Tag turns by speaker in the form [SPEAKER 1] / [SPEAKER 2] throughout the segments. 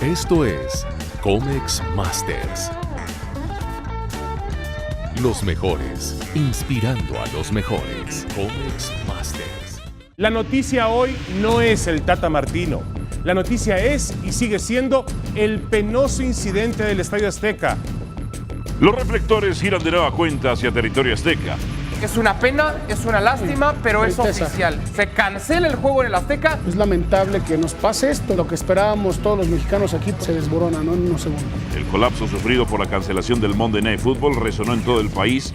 [SPEAKER 1] Esto es Comex Masters. Los mejores, inspirando a los mejores. Comex Masters.
[SPEAKER 2] La noticia hoy no es el Tata Martino. La noticia es y sigue siendo el penoso incidente del Estadio Azteca.
[SPEAKER 3] Los reflectores giran de nueva cuenta hacia territorio azteca.
[SPEAKER 4] Es una pena, es una lástima, pero es oficial. Se cancela el juego en el Azteca.
[SPEAKER 5] Es lamentable que nos pase esto. Lo que esperábamos todos los mexicanos aquí se desborona, ¿no? En unos segundos.
[SPEAKER 3] El colapso sufrido por la cancelación del Monday Night Football resonó en todo el país,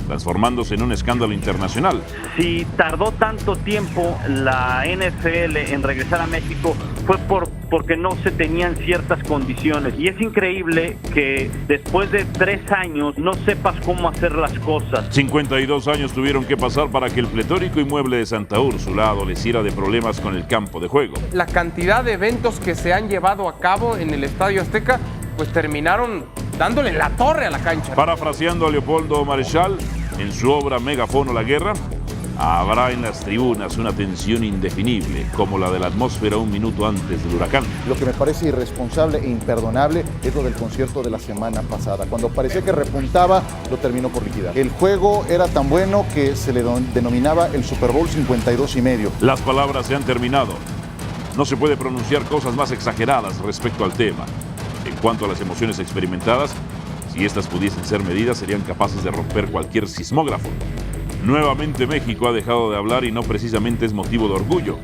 [SPEAKER 3] transformándose en un escándalo internacional.
[SPEAKER 6] Si tardó tanto tiempo la NFL en regresar a México fue porque no se tenían ciertas condiciones. Y es increíble que después de 3 años no sepas cómo hacer las cosas.
[SPEAKER 3] 52 años tuvieron que pasar para que el pletórico inmueble de Santa Úrsula adoleciera de problemas con el campo de juego.
[SPEAKER 4] La cantidad de eventos que se han llevado a cabo en el Estadio Azteca, pues terminaron dándole la torre a la cancha.
[SPEAKER 3] Parafraseando a Leopoldo Marechal en su obra Megafono la guerra, habrá en las tribunas una tensión indefinible, como la de la atmósfera un minuto antes del huracán.
[SPEAKER 7] Lo que me parece irresponsable e imperdonable es lo del concierto de la semana pasada. Cuando parecía que repuntaba, lo terminó por liquidar. El juego era tan bueno que se le denominaba el Super Bowl 52.5.
[SPEAKER 3] Las palabras se han terminado. No se puede pronunciar cosas más exageradas respecto al tema. En cuanto a las emociones experimentadas, si estas pudiesen ser medidas, serían capaces de romper cualquier sismógrafo. Nuevamente México ha dejado de hablar y no precisamente es motivo de orgullo.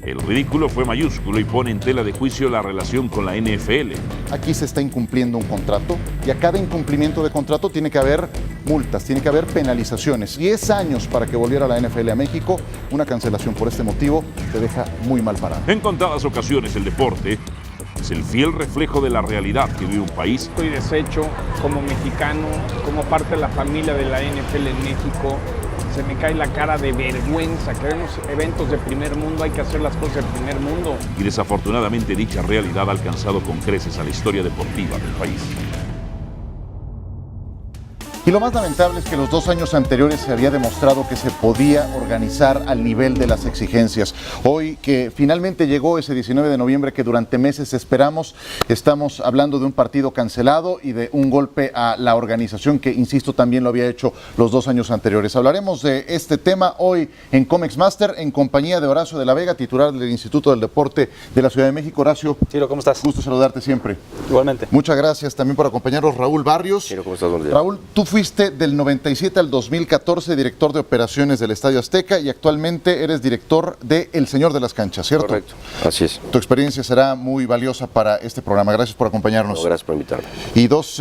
[SPEAKER 3] El ridículo fue mayúsculo y pone en tela de juicio la relación con la NFL.
[SPEAKER 7] Aquí se está incumpliendo un contrato y a cada incumplimiento de contrato tiene que haber multas, tiene que haber penalizaciones. 10 años para que volviera la NFL a México, una cancelación por este motivo te deja muy mal parado.
[SPEAKER 3] En contadas ocasiones el deporte es el fiel reflejo de la realidad que vive un país.
[SPEAKER 8] Estoy deshecho como mexicano, como parte de la familia de la NFL en México. Se me cae la cara de vergüenza. Queremos eventos de primer mundo, hay que hacer las cosas de primer mundo.
[SPEAKER 3] Y desafortunadamente dicha realidad ha alcanzado con creces a la historia deportiva del país.
[SPEAKER 7] Y lo más lamentable es que los 2 años anteriores se había demostrado que se podía organizar al nivel de las exigencias. Hoy que finalmente llegó ese 19 de noviembre que durante meses esperamos, estamos hablando de un partido cancelado y de un golpe a la organización que, insisto, también lo había hecho los 2 años anteriores. Hablaremos de este tema hoy en Comex Master en compañía de Horacio de la Vega, titular del Instituto del Deporte de la Ciudad de México. Horacio,
[SPEAKER 9] Ciro, ¿cómo estás?
[SPEAKER 7] Gusto saludarte siempre.
[SPEAKER 9] Igualmente.
[SPEAKER 7] Muchas gracias también por acompañarnos, Raúl Barrios.
[SPEAKER 9] Ciro, ¿cómo estás? Buen día.
[SPEAKER 7] Raúl, tú fuiste del 97 al 2014 director de operaciones del Estadio Azteca y actualmente eres director de El Señor de las Canchas, ¿cierto?
[SPEAKER 9] Correcto, así es.
[SPEAKER 7] Tu experiencia será muy valiosa para este programa. Gracias por acompañarnos.
[SPEAKER 9] No, gracias por invitarme.
[SPEAKER 7] Y 2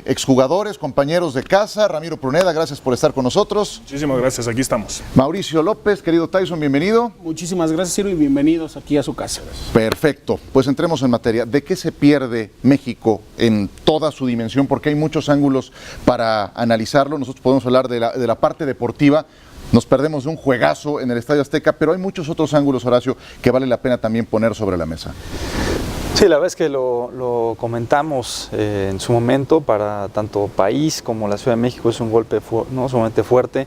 [SPEAKER 7] exjugadores, compañeros de casa, Ramiro Pruneda, gracias por estar con nosotros.
[SPEAKER 2] Muchísimas gracias, aquí estamos.
[SPEAKER 7] Mauricio López, querido Tyson, bienvenido.
[SPEAKER 5] Muchísimas gracias, Ciro, y bienvenidos aquí a su casa.
[SPEAKER 7] Perfecto, pues entremos en materia. ¿De qué se pierde México en toda su dimensión? Porque hay muchos ángulos para analizarlo. Nosotros podemos hablar de la parte deportiva. Nos perdemos de un juegazo en el Estadio Azteca, pero hay muchos otros ángulos, Horacio, que vale la pena también poner sobre la mesa.
[SPEAKER 9] Sí, la verdad es que lo comentamos en su momento. Para tanto país como la Ciudad de México es un golpe sumamente fuerte.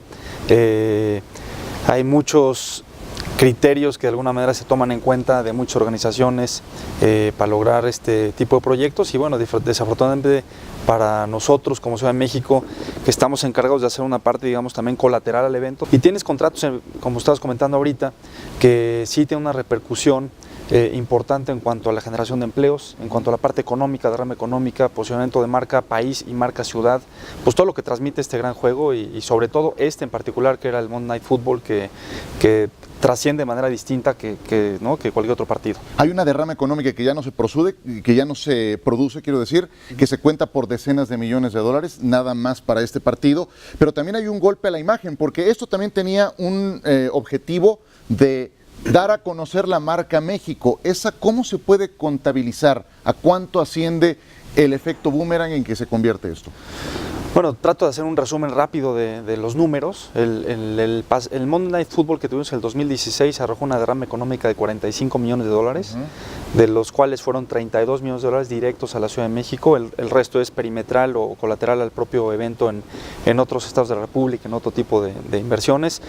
[SPEAKER 9] Hay muchos criterios que de alguna manera se toman en cuenta de muchas organizaciones para lograr este tipo de proyectos y bueno, desafortunadamente para nosotros como Ciudad de México, que estamos encargados de hacer una parte, digamos, también colateral al evento. Y tienes contratos, como estabas comentando ahorita, que sí tienen una repercusión importante en cuanto a la generación de empleos, en cuanto a la parte económica, derrama económica, posicionamiento de marca país y marca ciudad, pues todo lo que transmite este gran juego y sobre todo este en particular, que era el Monday Night Football, que trasciende de manera distinta que cualquier otro partido.
[SPEAKER 7] Hay una derrama económica que ya no se produce, quiero decir, que se cuenta por decenas de millones de dólares, nada más para este partido, pero también hay un golpe a la imagen, porque esto también tenía un objetivo de dar a conocer la marca México. ¿Esa cómo se puede contabilizar? ¿A cuánto asciende el efecto boomerang en que se convierte esto?
[SPEAKER 9] Bueno, trato de hacer un resumen rápido de los números. El Monday Night Football que tuvimos en el 2016 arrojó una derrama económica de $45 millones. de los cuales fueron 32 millones de dólares directos a la Ciudad de México, el resto es perimetral o colateral al propio evento en otros estados de la República, en otro tipo de inversiones.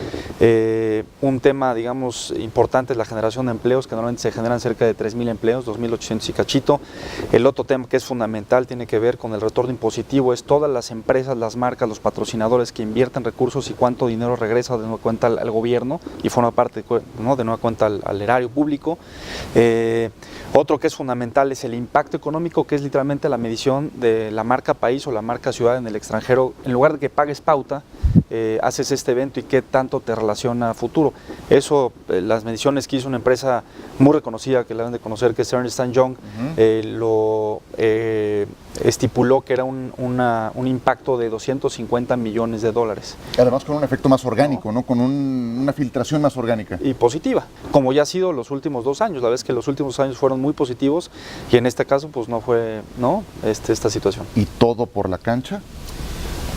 [SPEAKER 9] Un tema, digamos, importante es la generación de empleos, que normalmente se generan cerca de 3.000 empleos, 2.800 y cachito. El otro tema que es fundamental tiene que ver con el retorno impositivo, es todas las empresas, las marcas, los patrocinadores que invierten recursos y cuánto dinero regresa de nueva cuenta al gobierno y forma parte, ¿no?, de nueva cuenta al erario público. Otro que es fundamental es el impacto económico, que es literalmente la medición de la marca país o la marca ciudad en el extranjero. En lugar de que pagues pauta, haces este evento y qué tanto te relaciona a futuro. Eso, las mediciones que hizo una empresa muy reconocida, que la deben de conocer, que es Ernst & Young, lo estipuló que era un impacto de 250 millones de dólares.
[SPEAKER 7] Además con un efecto más orgánico, ¿no? Con una filtración más orgánica.
[SPEAKER 9] Y positiva, como ya ha sido los últimos 2 años. La vez que los últimos años fueron muy positivos y en este caso pues no fue, ¿no?, esta situación.
[SPEAKER 7] ¿Y todo por la cancha?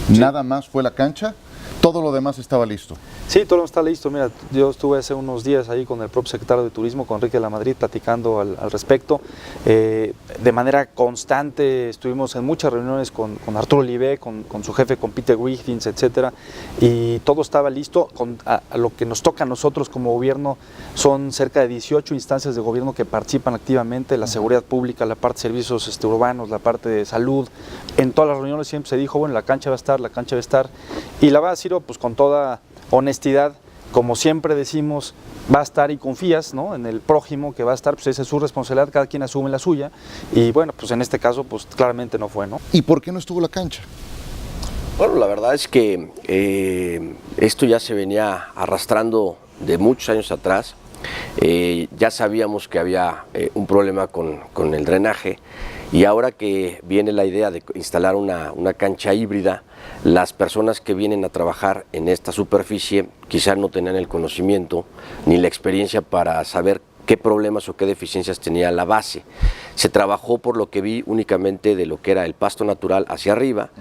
[SPEAKER 9] Sí.
[SPEAKER 7] ¿Nada más fue la cancha? ¿Todo lo demás estaba listo?
[SPEAKER 9] Sí, todo está listo. Mira, yo estuve hace unos días ahí con el propio secretario de Turismo, con Enrique de la Madrid, platicando al respecto. De manera constante estuvimos en muchas reuniones con Arturo Olivé, con su jefe, con Peter Griffiths, etcétera, y todo estaba listo. A lo que nos toca a nosotros como gobierno son cerca de 18 instancias de gobierno que participan activamente, la seguridad pública, la parte de servicios urbanos, la parte de salud. En todas las reuniones siempre se dijo, bueno, la cancha va a estar, y la va a decir, pues con toda honestidad, como siempre decimos, va a estar y confías, ¿no?, en el prójimo que va a estar, pues esa es su responsabilidad, cada quien asume la suya, y bueno, pues en este caso, pues claramente no fue, ¿no?
[SPEAKER 7] ¿Y por qué no estuvo la cancha?
[SPEAKER 10] Bueno, la verdad es que esto ya se venía arrastrando de muchos años atrás. Ya sabíamos que había un problema con el drenaje, y ahora que viene la idea de instalar una cancha híbrida, las personas que vienen a trabajar en esta superficie quizás no tenían el conocimiento ni la experiencia para saber qué problemas o qué deficiencias tenía la base. Se trabajó, por lo que vi, únicamente de lo que era el pasto natural hacia arriba,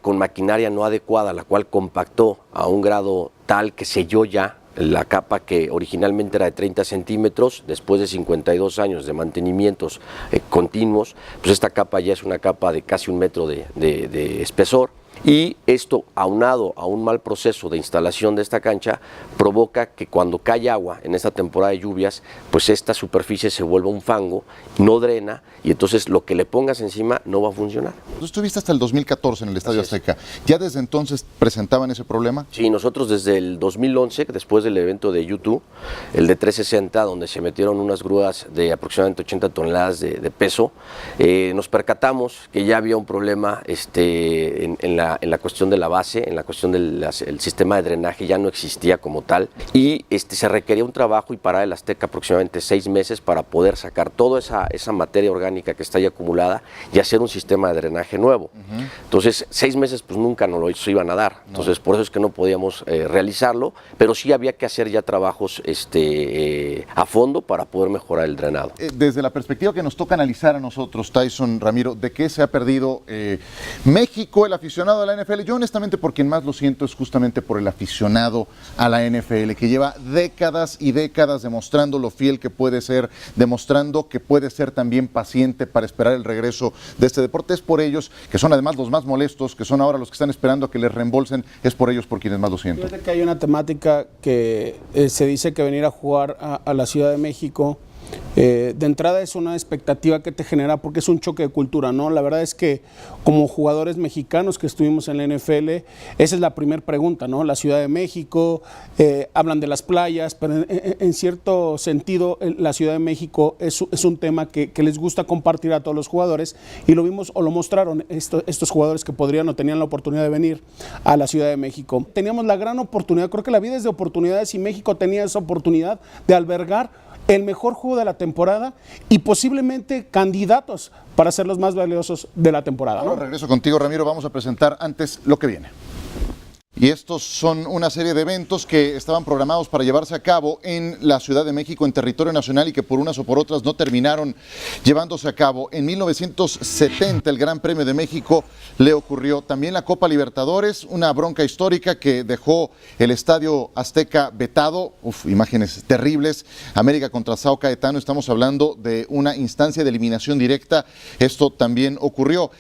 [SPEAKER 10] con maquinaria no adecuada, la cual compactó a un grado tal que selló ya la capa, que originalmente era de 30 centímetros, después de 52 años de mantenimientos continuos, pues esta capa ya es una capa de casi 1 metro de espesor. Y esto, aunado a un mal proceso de instalación de esta cancha, provoca que cuando cae agua en esta temporada de lluvias, pues esta superficie se vuelva un fango, no drena, y entonces lo que le pongas encima no va a funcionar.
[SPEAKER 7] Tú estuviste hasta el 2014 en el Estadio Azteca. ¿Ya desde entonces presentaban ese problema?
[SPEAKER 10] Sí, nosotros desde el 2011, después del evento de YouTube, el de 360, donde se metieron unas grúas de aproximadamente 80 toneladas de peso, nos percatamos que ya había un problema en la cuestión de la base, en la cuestión del sistema de drenaje ya no existía como tal, y se requería un trabajo, y para el Azteca aproximadamente 6 meses para poder sacar toda esa materia orgánica que está ahí acumulada y hacer un sistema de drenaje nuevo. Entonces 6 meses pues nunca nos lo iban a dar, entonces por eso es que no podíamos realizarlo, pero sí había que hacer ya trabajos a fondo para poder mejorar el drenado.
[SPEAKER 7] Desde la perspectiva que nos toca analizar a nosotros, Tyson, Ramiro, ¿de qué se ha perdido México, el aficionado a la NFL? Yo honestamente por quien más lo siento es justamente por el aficionado a la NFL, que lleva décadas y décadas demostrando lo fiel que puede ser, demostrando que puede ser también paciente para esperar el regreso de este deporte. Es por ellos, que son además los más molestos, que son ahora los que están esperando a que les reembolsen, es por ellos por quienes más lo siento.
[SPEAKER 5] Fíjate que hay una temática que se dice que venir a jugar a la Ciudad de México, de entrada es una expectativa que te genera porque es un choque de cultura, ¿no? La verdad es que como jugadores mexicanos que estuvimos en la NFL, esa es la primera pregunta, ¿no? La Ciudad de México, hablan de las playas, pero en cierto sentido la Ciudad de México es un tema que les gusta compartir a todos los jugadores, y lo vimos o lo mostraron estos jugadores que podrían o tenían la oportunidad de venir a la Ciudad de México. Teníamos la gran oportunidad, creo que la vida es de oportunidades, y México tenía esa oportunidad de albergar el mejor juego de la temporada y posiblemente candidatos para ser los más valiosos de la temporada, ¿no?
[SPEAKER 7] Ahora regreso contigo, Ramiro. Vamos a presentar antes lo que viene. y estos son una serie de eventos que estaban programados para llevarse a cabo en la Ciudad de México, en territorio nacional, y que por unas o por otras no terminaron llevándose a cabo. En 1970 el Gran Premio de México le ocurrió. También la Copa Libertadores, una bronca histórica que dejó el Estadio Azteca vetado. Imágenes terribles. América contra Sao Caetano, estamos hablando de una instancia de eliminación directa. Esto también ocurrió.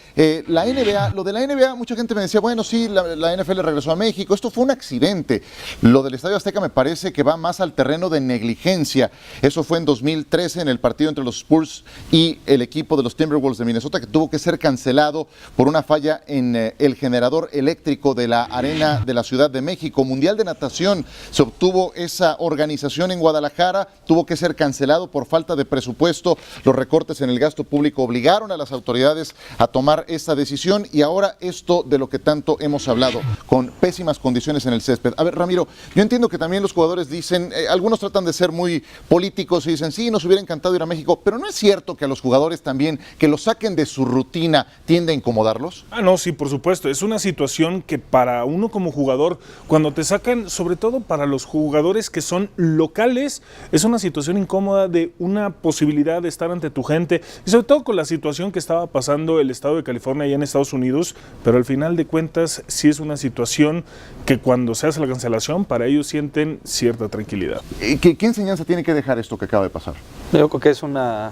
[SPEAKER 7] La NBA, lo de la NBA, mucha gente me decía, bueno, sí, la NFL regresó a México. Esto fue un accidente. Lo del Estadio Azteca me parece que va más al terreno de negligencia. Eso fue en 2013 en el partido entre los Spurs y el equipo de los Timberwolves de Minnesota, que tuvo que ser cancelado por una falla en el generador eléctrico de la arena de la Ciudad de México. Mundial de Natación, se obtuvo esa organización en Guadalajara, tuvo que ser cancelado por falta de presupuesto. Los recortes en el gasto público obligaron a las autoridades a tomar esta decisión, y ahora esto de lo que tanto hemos hablado, con pésimas condiciones en el césped. A ver, Ramiro, yo entiendo que también los jugadores dicen, algunos tratan de ser muy políticos y dicen, sí, nos hubiera encantado ir a México, pero ¿no es cierto que a los jugadores también, que los saquen de su rutina, tiende a incomodarlos?
[SPEAKER 2] No, sí, por supuesto. Es una situación que para uno como jugador, cuando te sacan, sobre todo para los jugadores que son locales, es una situación incómoda de una posibilidad de estar ante tu gente, y sobre todo con la situación que estaba pasando el estado de California allá en Estados Unidos, pero al final de cuentas sí es una situación que cuando se hace la cancelación, para ellos sienten cierta tranquilidad.
[SPEAKER 7] ¿Qué enseñanza tiene que dejar esto que acaba de pasar?
[SPEAKER 9] Yo creo que es una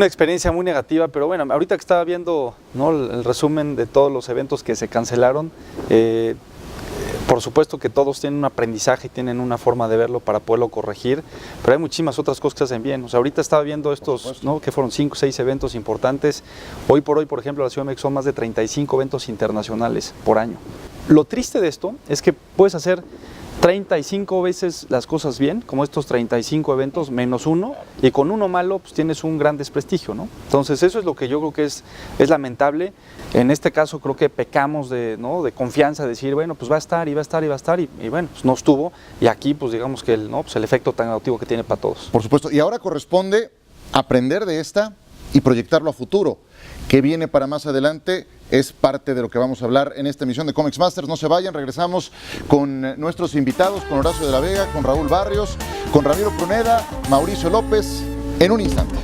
[SPEAKER 9] experiencia muy negativa, pero bueno, ahorita que estaba viendo, ¿no?, el resumen de todos los eventos que se cancelaron, por supuesto que todos tienen un aprendizaje y tienen una forma de verlo para poderlo corregir, pero hay muchísimas otras cosas que hacen bien. O sea, ahorita estaba viendo estos, ¿no?, que fueron 5 o 6 eventos importantes. Hoy por hoy, por ejemplo, la Ciudad de México son más de 35 eventos internacionales por año. Lo triste de esto es que puedes hacer 35 veces las cosas bien, como estos 35 eventos, menos uno, y con uno malo pues tienes un gran desprestigio, ¿no? Entonces eso es lo que yo creo que es lamentable. En este caso creo que pecamos de confianza, de decir, bueno, pues va a estar, y bueno, pues no estuvo, y aquí pues digamos que el efecto tan negativo que tiene para todos.
[SPEAKER 7] Por supuesto, y ahora corresponde aprender de esta y proyectarlo a futuro. ¿Qué viene para más adelante? Es parte de lo que vamos a hablar en esta emisión de Comics Masters. No se vayan, regresamos con nuestros invitados, con Horacio de la Vega, con Raúl Barrios, con Ramiro Pruneda, Mauricio López, en un instante.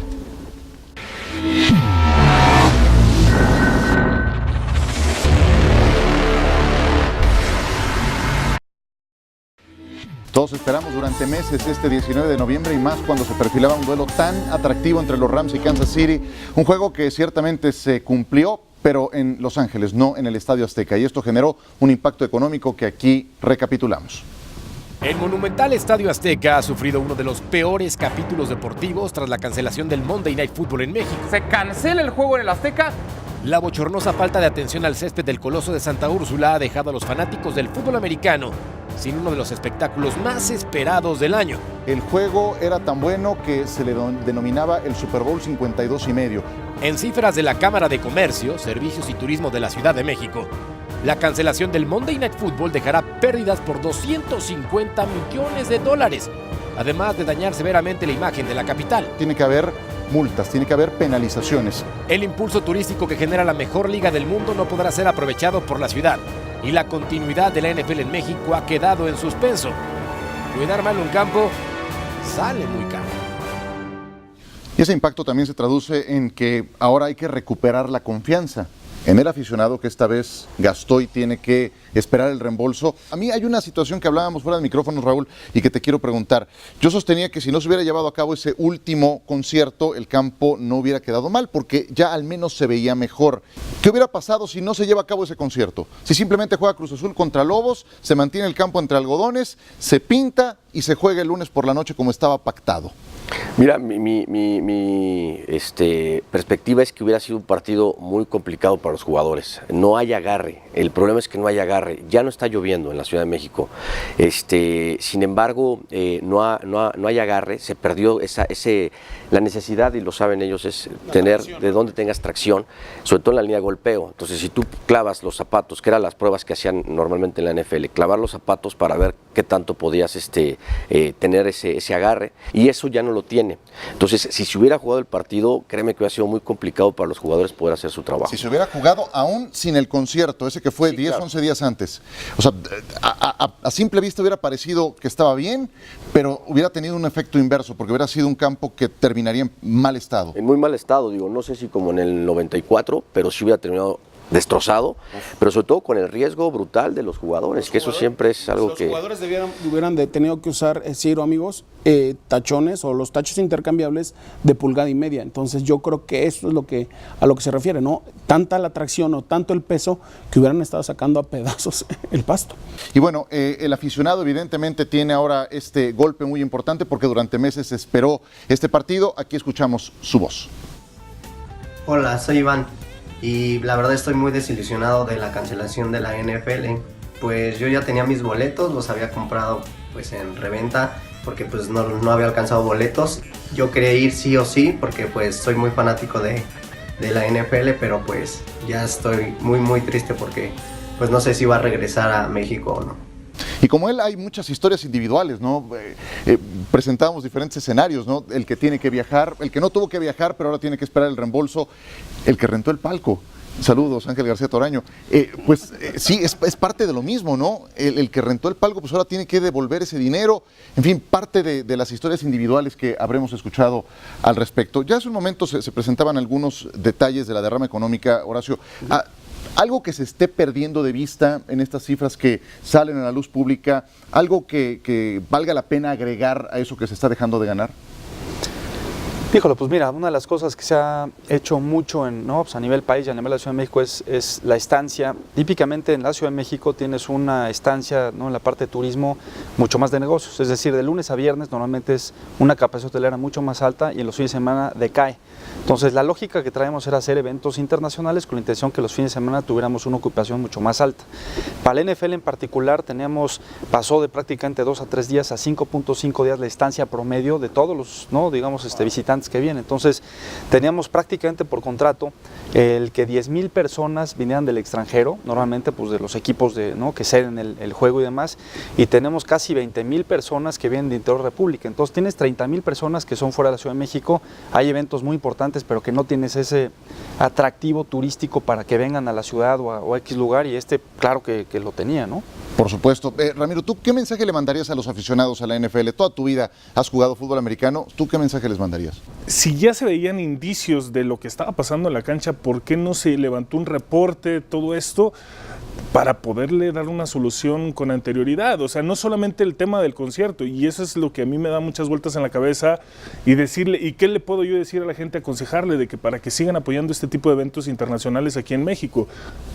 [SPEAKER 7] Todos esperamos durante meses este 19 de noviembre, y más cuando se perfilaba un duelo tan atractivo entre los Rams y Kansas City. Un juego que ciertamente se cumplió, pero en Los Ángeles, no en el Estadio Azteca. Y esto generó un impacto económico que aquí recapitulamos.
[SPEAKER 11] El monumental Estadio Azteca ha sufrido uno de los peores capítulos deportivos tras la cancelación del Monday Night Football en México.
[SPEAKER 4] ¿Se cancela el juego en el Azteca?
[SPEAKER 11] La bochornosa falta de atención al césped del Coloso de Santa Úrsula ha dejado a los fanáticos del fútbol americano sin uno de los espectáculos más esperados del año.
[SPEAKER 7] El juego era tan bueno que se le denominaba el Super Bowl 52.5.
[SPEAKER 11] En cifras de la Cámara de Comercio, Servicios y Turismo de la Ciudad de México, la cancelación del Monday Night Football dejará pérdidas por $250 millones, además de dañar severamente la imagen de la capital.
[SPEAKER 7] Tiene que haber multas, tiene que haber penalizaciones.
[SPEAKER 11] El impulso turístico que genera la mejor liga del mundo no podrá ser aprovechado por la ciudad, y la continuidad de la NFL en México ha quedado en suspenso. Cuidar mal un campo sale muy caro.
[SPEAKER 7] Y ese impacto también se traduce en que ahora hay que recuperar la confianza en el aficionado, que esta vez gastó y tiene que esperar el reembolso. A mí hay una situación que hablábamos fuera de micrófonos, Raúl, y que te quiero preguntar. Yo sostenía que si no se hubiera llevado a cabo ese último concierto, el campo no hubiera quedado mal, porque ya al menos se veía mejor. ¿Qué hubiera pasado si no se lleva a cabo ese concierto? Si simplemente juega Cruz Azul contra Lobos, se mantiene el campo entre algodones, se pinta y se juega el lunes por la noche como estaba pactado.
[SPEAKER 10] Mira, mi perspectiva es que hubiera sido un partido muy complicado para los jugadores. No hay agarre. El problema es que no hay agarre. Ya no está lloviendo en la Ciudad de México. Sin embargo, no hay agarre. Se perdió la necesidad, y lo saben ellos, es tener de dónde tengas tracción, sobre todo en la línea de golpeo. Entonces, si tú clavas los zapatos, que eran las pruebas que hacían normalmente en la NFL, clavar los zapatos para ver qué tanto podías tener ese agarre, y eso ya no lo tiene. Entonces, si se hubiera jugado el partido, créeme que hubiera sido muy complicado para los jugadores poder hacer su trabajo.
[SPEAKER 7] Si se hubiera jugado aún sin el concierto, ese que fue 10, claro, 11 días antes, o sea, a simple vista hubiera parecido que estaba bien, pero hubiera tenido un efecto inverso, porque hubiera sido un campo que terminaría en mal estado.
[SPEAKER 10] En muy mal estado, digo, no sé si como en el 94, pero sí hubiera terminado destrozado, pero sobre todo con el riesgo brutal de los jugadores, que eso siempre es algo que...
[SPEAKER 5] Los jugadores hubieran tenido que usar, Ciro, amigos, tachones o los tachos intercambiables de pulgada y media. Entonces yo creo que eso es a lo que se refiere, ¿no? Tanta la tracción o tanto el peso que hubieran estado sacando a pedazos el pasto.
[SPEAKER 7] Y bueno, el aficionado evidentemente tiene ahora este golpe muy importante porque durante meses esperó este partido. Aquí escuchamos su voz.
[SPEAKER 12] Hola, soy Iván. Y la verdad estoy muy desilusionado de la cancelación de la NFL, pues yo ya tenía mis boletos, los había comprado pues en reventa porque pues no había alcanzado boletos. Yo quería ir sí o sí porque pues soy muy fanático de la NFL, pero pues ya estoy muy triste porque pues no sé si va a regresar a México o no.
[SPEAKER 7] Y como él hay muchas historias individuales, ¿no? Presentamos diferentes escenarios, ¿no? El que tiene que viajar, el que no tuvo que viajar pero ahora tiene que esperar el reembolso, el que rentó el palco. Saludos, Ángel García Toraño. Sí, es parte de lo mismo, ¿no? El que rentó el palco pues ahora tiene que devolver ese dinero. En fin, parte de las historias individuales que habremos escuchado al respecto. Ya hace un momento se presentaban algunos detalles de la derrama económica, Horacio. Algo que se esté perdiendo de vista en estas cifras que salen a la luz pública, algo que valga la pena agregar a eso que se está dejando de ganar.
[SPEAKER 9] Híjole, pues mira, una de las cosas que se ha hecho mucho a nivel país y a nivel de la Ciudad de México es la estancia. Típicamente en la Ciudad de México tienes una estancia, ¿no?, en la parte de turismo mucho más de negocios, es decir, de lunes a viernes normalmente es una capacidad hotelera mucho más alta y en los fines de semana decae. Entonces la lógica que traemos era hacer eventos internacionales con la intención que los fines de semana tuviéramos una ocupación mucho más alta. Para la NFL en particular pasó de prácticamente 2 a 3 días a 5.5 días la estancia promedio de todos los visitantes que vienen. Entonces teníamos prácticamente por contrato el que 10,000 personas vinieran del extranjero, normalmente pues de los equipos que ceden el juego y demás, y tenemos casi 20,000 personas que vienen de interior de la República. Entonces tienes 30,000 personas que son fuera de la Ciudad de México. Hay eventos muy importantes, pero que no tienes ese atractivo turístico para que vengan a la ciudad o a X lugar, y claro que lo tenía, ¿no?
[SPEAKER 7] Por supuesto. Ramiro, ¿tú qué mensaje le mandarías a los aficionados a la NFL? Toda tu vida has jugado fútbol americano, ¿tú qué mensaje les mandarías?
[SPEAKER 2] Si ya se veían indicios de lo que estaba pasando en la cancha, ¿por qué no se levantó un reporte, todo esto, para poderle dar una solución con anterioridad? O sea, no solamente el tema del concierto, y eso es lo que a mí me da muchas vueltas en la cabeza, y decirle, ¿y qué le puedo yo decir a la gente? Aconsejarle de que para que sigan apoyando este tipo de eventos internacionales aquí en México.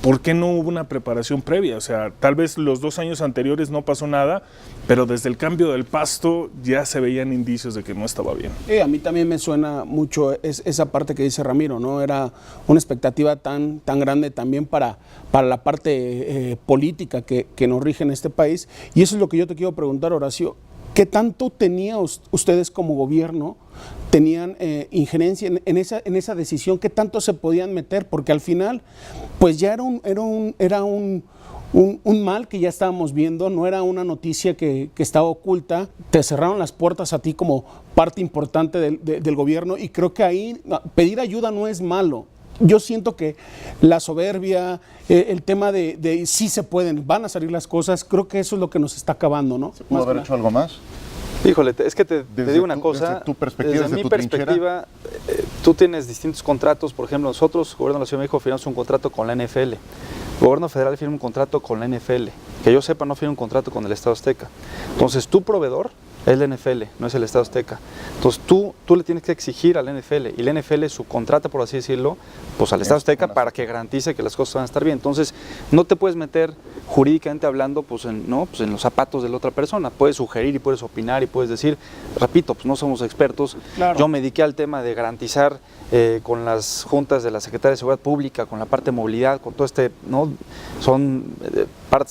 [SPEAKER 2] ¿Por qué no hubo una preparación previa? O sea, tal vez los 2 años anteriores no pasó nada, pero desde el cambio del pasto ya se veían indicios de que no estaba bien.
[SPEAKER 5] A mí también me suena mucho esa parte que dice Ramiro, ¿no? Era una expectativa tan grande también para la parte política que nos rige en este país, y eso es lo que yo te quiero preguntar, Horacio. ¿Qué tanto tenían ustedes como gobierno, tenían injerencia en esa decisión? ¿Qué tanto se podían meter? Porque al final, pues ya era un mal que ya estábamos viendo, no era una noticia que estaba oculta. Te cerraron las puertas a ti como parte importante del gobierno, y creo que ahí pedir ayuda no es malo. Yo siento que la soberbia, el tema de sí se pueden, van a salir las cosas, creo que eso es lo que nos está acabando, ¿no?
[SPEAKER 7] ¿Se pudo haber hecho algo más?
[SPEAKER 9] Híjole, es que te digo una cosa,
[SPEAKER 7] desde tu perspectiva,
[SPEAKER 9] desde mi perspectiva, tú tienes distintos contratos. Por ejemplo, nosotros, Gobierno de la Ciudad de México, firmamos un contrato con la NFL, Gobierno Federal firma un contrato con la NFL, que yo sepa no firma un contrato con el Estado Azteca. Entonces, tu proveedor es la NFL, no es el Estado Azteca. Entonces tú le tienes que exigir a la NFL, y la NFL subcontrata, por así decirlo, pues al Estado Azteca para que garantice que las cosas van a estar bien. Entonces no te puedes meter jurídicamente hablando en los zapatos de la otra persona. Puedes sugerir y puedes opinar y puedes decir, repito, pues no somos expertos. Claro. Yo me dediqué al tema de garantizar con las juntas de la Secretaría de Seguridad Pública, con la parte de movilidad, con todo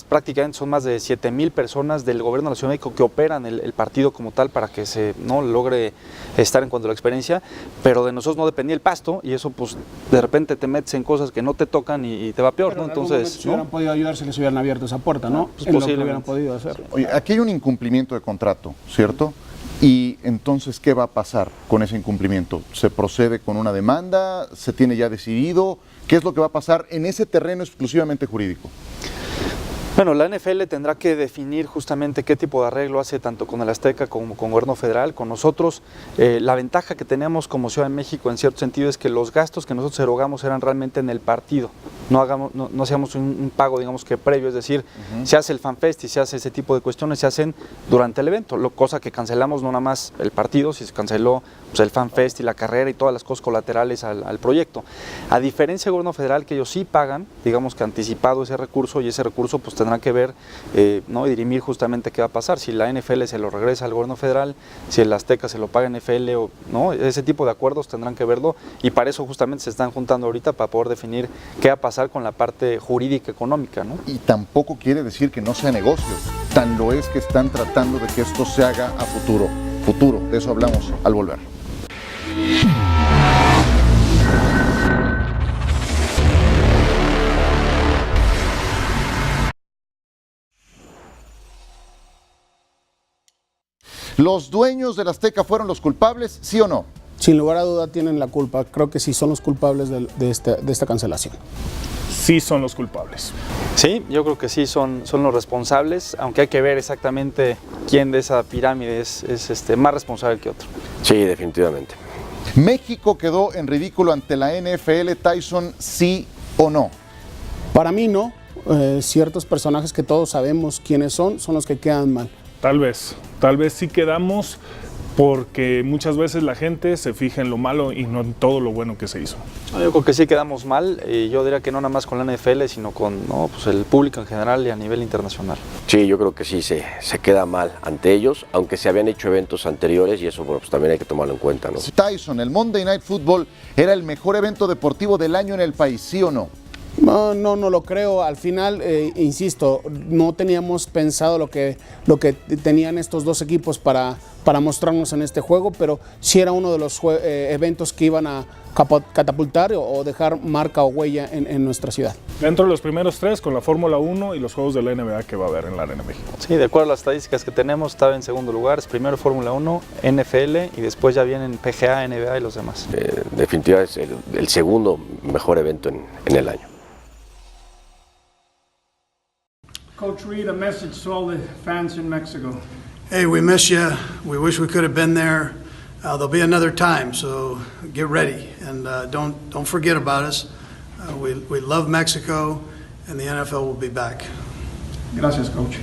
[SPEAKER 9] prácticamente son más de 7,000 personas del Gobierno de la Ciudad de México que operan el partido partido como tal para que se logre estar en cuanto a la experiencia, pero de nosotros no dependía el pasto y eso pues de repente te metes en cosas que no te tocan y te va peor,
[SPEAKER 5] pero
[SPEAKER 9] ¿no? Entonces,
[SPEAKER 5] si hubieran podido ayudar si les hubieran abierto esa puerta, ¿no?
[SPEAKER 9] Pues
[SPEAKER 5] en lo que
[SPEAKER 9] posiblemente.
[SPEAKER 5] hubieran podido hacer.
[SPEAKER 7] Oye, aquí hay un incumplimiento de contrato, ¿cierto? Y entonces, ¿qué va a pasar con ese incumplimiento? ¿Se procede con una demanda? ¿Se tiene ya decidido? ¿Qué es lo que va a pasar en ese terreno exclusivamente jurídico?
[SPEAKER 9] Bueno, la NFL tendrá que definir justamente qué tipo de arreglo hace tanto con el Azteca como con el gobierno federal, con nosotros. La ventaja que tenemos como Ciudad de México en cierto sentido es que los gastos que nosotros erogamos eran realmente en el partido. No hacíamos un pago, digamos que previo, es decir, se hace el FanFest y se hace ese tipo de cuestiones, se hacen durante el evento, cosa que cancelamos no nada más el partido, si se canceló pues, el FanFest y la carrera y todas las cosas colaterales al proyecto. A diferencia del gobierno federal, que ellos sí pagan, digamos que anticipado ese recurso, y ese recurso pues tendrá que ver y dirimir justamente qué va a pasar, si la NFL se lo regresa al gobierno federal, si el Azteca se lo paga NFL o no, ese tipo de acuerdos tendrán que verlo y para eso justamente se están juntando ahorita para poder definir qué va a pasar con la parte jurídica económica, ¿no?
[SPEAKER 7] Y tampoco quiere decir que no sea negocio, tan lo es que están tratando de que esto se haga a futuro, de eso hablamos al volver. ¿Los dueños del Azteca fueron los culpables, sí o no?
[SPEAKER 5] Sin lugar a duda tienen la culpa, creo que sí son los culpables de esta cancelación.
[SPEAKER 2] Sí son los culpables.
[SPEAKER 9] Sí, yo creo que sí son los responsables, aunque hay que ver exactamente quién de esa pirámide es más responsable que otro.
[SPEAKER 10] Sí, definitivamente.
[SPEAKER 7] ¿México quedó en ridículo ante la NFL, Tyson, sí o no?
[SPEAKER 5] Para mí no, ciertos personajes que todos sabemos quiénes son los que quedan mal.
[SPEAKER 2] Tal vez sí quedamos porque muchas veces la gente se fija en lo malo y no en todo lo bueno que se hizo.
[SPEAKER 9] Yo creo que sí quedamos mal, y yo diría que no nada más con la NFL, sino con pues el público en general y a nivel internacional.
[SPEAKER 10] Sí, yo creo que sí se queda mal ante ellos, aunque se habían hecho eventos anteriores y eso pues también hay que tomarlo en cuenta, ¿no?
[SPEAKER 7] Tyson, el Monday Night Football era el mejor evento deportivo del año en el país, ¿sí o no?
[SPEAKER 5] No lo creo. Al final, insisto, no teníamos pensado lo que tenían estos dos equipos para mostrarnos en este juego, pero sí era uno de los eventos que iban a catapultar o dejar marca o huella en nuestra ciudad.
[SPEAKER 2] Dentro de los primeros tres, con la Fórmula 1 y los juegos de la NBA que va a haber en la Arena México.
[SPEAKER 9] Sí, de acuerdo a las estadísticas que tenemos, estaba en segundo lugar, es primero Fórmula 1, NFL y después ya vienen PGA, NBA y los demás.
[SPEAKER 10] Definitivamente es el segundo mejor evento en el año.
[SPEAKER 13] Coach Reed, a message to all the fans in Mexico.
[SPEAKER 14] Hey, we miss you. We wish we could have been there. There'll be another time, so get ready and don't forget about us. We love Mexico, and the NFL will be back.
[SPEAKER 13] Gracias, Coach.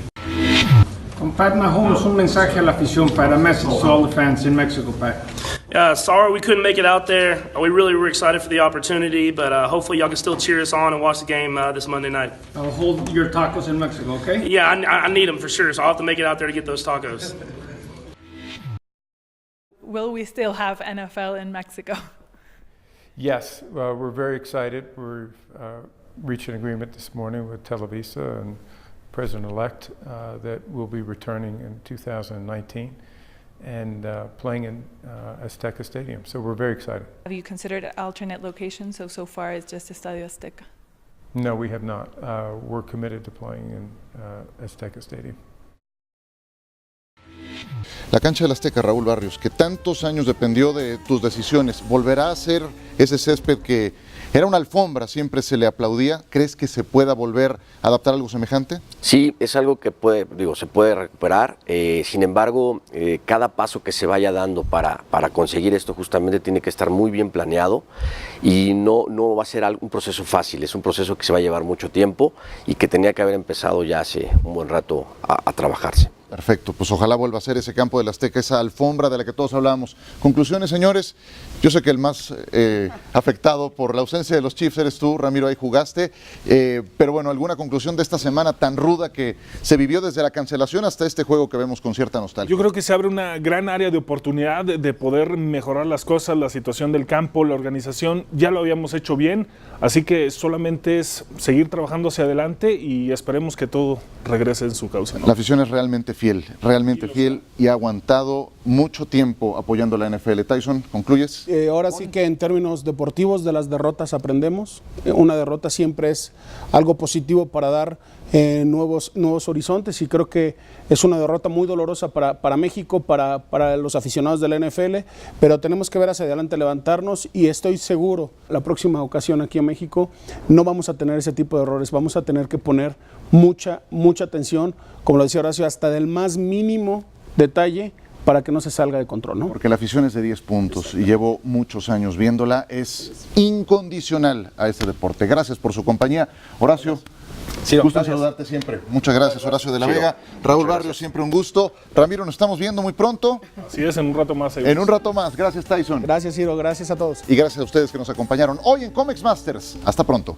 [SPEAKER 13] Con Pat Mahomes, un mensaje a la afición, Pat. A message to all the fans in Mexico, Pat.
[SPEAKER 15] Sorry we couldn't make it out there. We really were excited for the opportunity, but hopefully y'all can still cheer us on and watch the game this Monday night.
[SPEAKER 13] I'll hold your tacos in Mexico, okay?
[SPEAKER 15] Yeah, I need them for sure, so I'll have to make it out there to get those tacos.
[SPEAKER 16] Will we still have NFL in Mexico?
[SPEAKER 17] Yes, we're very excited. We've reached an agreement this morning with Televisa and President-elect that we'll be returning in 2019 and playing in Azteca Stadium. So we're very excited.
[SPEAKER 16] Have you considered alternate locations? So far it's just Estadio Azteca.
[SPEAKER 17] No, we have not. We're committed to playing in Azteca Stadium.
[SPEAKER 7] La cancha del Azteca, Raúl Barrios, que tantos años dependió de tus decisiones, ¿volverá a ser ese césped que era una alfombra, siempre se le aplaudía? ¿Crees que se pueda volver a adaptar a algo semejante?
[SPEAKER 10] Sí, es algo que se puede recuperar. Sin embargo, cada paso que se vaya dando para conseguir esto justamente tiene que estar muy bien planeado y no va a ser un proceso fácil, es un proceso que se va a llevar mucho tiempo y que tenía que haber empezado ya hace un buen rato a trabajarse.
[SPEAKER 7] Perfecto, pues ojalá vuelva a ser ese campo del Azteca, esa alfombra de la que todos hablábamos. Conclusiones, señores. Yo sé que el más afectado por la ausencia de los Chiefs eres tú, Ramiro, ahí jugaste. Pero bueno, ¿alguna conclusión de esta semana tan ruda que se vivió desde la cancelación hasta este juego que vemos con cierta nostalgia?
[SPEAKER 2] Yo creo que se abre una gran área de oportunidad de poder mejorar las cosas, la situación del campo, la organización. Ya lo habíamos hecho bien, así que solamente es seguir trabajando hacia adelante y esperemos que todo regrese en su causa, ¿no?
[SPEAKER 7] La afición es realmente fiel y ha aguantado mucho tiempo apoyando a la NFL. Tyson, ¿concluyes?
[SPEAKER 5] Ahora sí que en términos deportivos de las derrotas aprendemos. Una derrota siempre es algo positivo para dar nuevos horizontes, y creo que es una derrota muy dolorosa para México, para los aficionados de la NFL, pero tenemos que ver hacia adelante, levantarnos, y estoy seguro la próxima ocasión aquí en México no vamos a tener ese tipo de errores, vamos a tener que poner mucha atención, como lo decía Horacio, hasta del más mínimo detalle para que no se salga de control, ¿no?
[SPEAKER 7] Porque la afición es de 10 puntos y llevo muchos años viéndola, es incondicional a este deporte. Gracias por su compañía. Horacio, gusto en saludarte siempre. Muchas gracias, Horacio de la Vega. Raúl Barrios, siempre un gusto. Ramiro, nos estamos viendo muy pronto.
[SPEAKER 2] Así es, en un rato más.
[SPEAKER 7] En un rato más. Gracias, Tyson.
[SPEAKER 5] Gracias, Ciro. Gracias a todos.
[SPEAKER 7] Y gracias a ustedes que nos acompañaron hoy en Comex Masters. Hasta pronto.